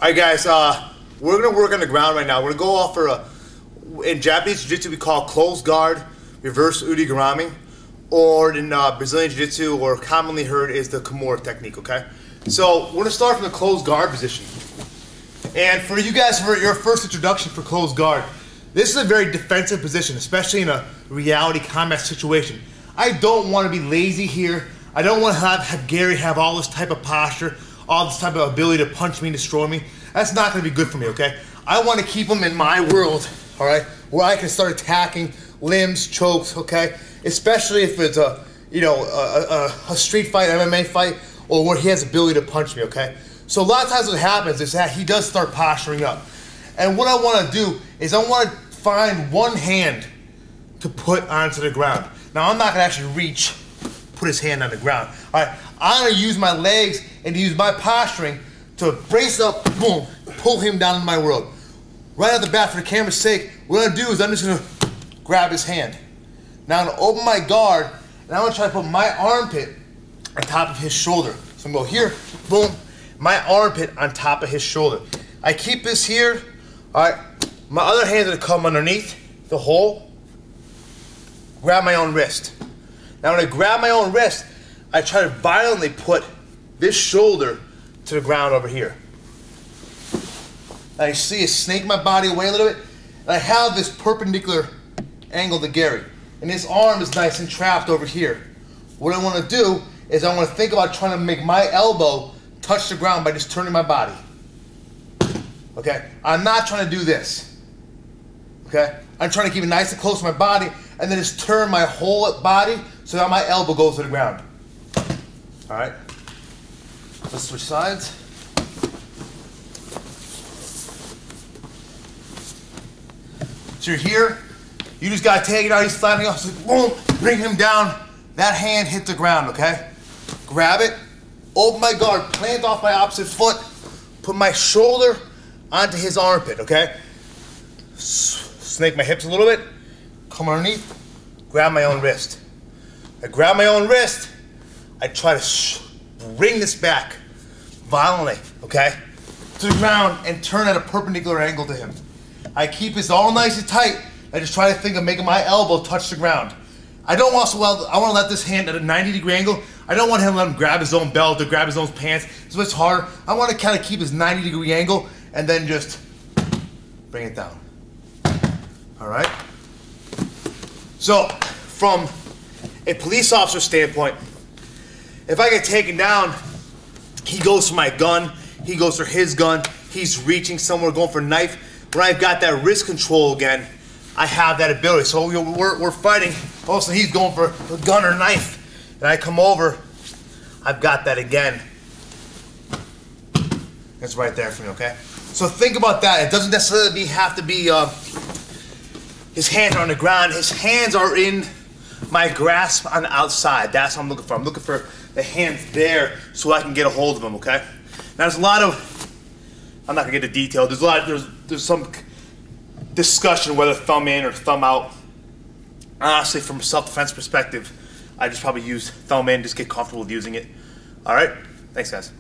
Alright guys, we're going to work on the ground right now. We're going to go off for in Japanese Jiu-Jitsu we call closed guard, reverse urigarami, or in Brazilian Jiu-Jitsu, or commonly heard, is the Kimura technique, okay? So we're going to start from the closed guard position. And for you guys, for your first introduction for closed guard, this is a very defensive position, especially in a reality combat situation. I don't want to be lazy here. I don't want to have Gary have all this type of posture, all this type of ability to punch me and destroy me. That's not going to be good for me, okay? I want to keep him in my world, all right, where I can start attacking limbs, chokes, okay? Especially if it's a, you know, a street fight, MMA fight, or where he has the ability to punch me, okay? So a lot of times what happens is that he does start posturing up. And what I want to do is I want to find one hand to put onto the ground. Now I'm not going to actually reach, put his hand on the ground. All right, I'm going to use my legs and use my posturing to brace up, boom, pull him down in my world. Right out the bat, for the camera's sake, what I'm going to do is I'm just going to grab his hand. Now I'm going to open my guard, and I'm going to try to put my armpit on top of his shoulder. So I'm going to go here, boom, my armpit on top of his shoulder. I keep this here, all right, my other hand's going to come underneath the hole, grab my own wrist. Now when I grab my own wrist, I try to violently put this shoulder to the ground over here. Now you see it snake my body away a little bit, and I have this perpendicular angle to Gary. And his arm is nice and trapped over here. What I want to do is I want to think about trying to make my elbow touch the ground by just turning my body. Okay? I'm not trying to do this. Okay? I'm trying to keep it nice and close to my body and then just turn my whole body so that my elbow goes to the ground. Alright? Let's switch sides. So you're here, you just gotta take it out, he's flattening off, so boom, bring him down, that hand hit the ground, okay? Grab it, open my guard, plant off my opposite foot, put my shoulder onto his armpit, okay? Snake my hips a little bit, come underneath, grab my own wrist. I grab my own wrist, I try to bring this back violently, okay, to the ground and turn at a perpendicular angle to him. I keep this all nice and tight. I just try to think of making my elbow touch the ground. I don't want to, I want to let this hand at a 90-degree angle. I don't want him to let him grab his own belt or grab his own pants. So it's harder. I want to kind of keep his 90-degree angle and then just bring it down. All right? So from a police officer standpoint, if I get taken down, he goes for my gun, he goes for his gun, he's reaching somewhere, going for a knife. When I've got that wrist control again, I have that ability. So we're fighting, all of a sudden he's going for a gun or a knife, and I come over, I've got that again. It's right there for me, okay? So think about that. It doesn't necessarily have to be his hands are on the ground. His hands are in my grasp on the outside. That's what I'm looking for. I'm looking for the hands there so I can get a hold of them, okay? Now there's a lot of, I'm not gonna get into detail, there's some discussion whether thumb in or thumb out. Honestly, from a self-defense perspective, I just probably use thumb in, just get comfortable with using it. Alright? Thanks guys.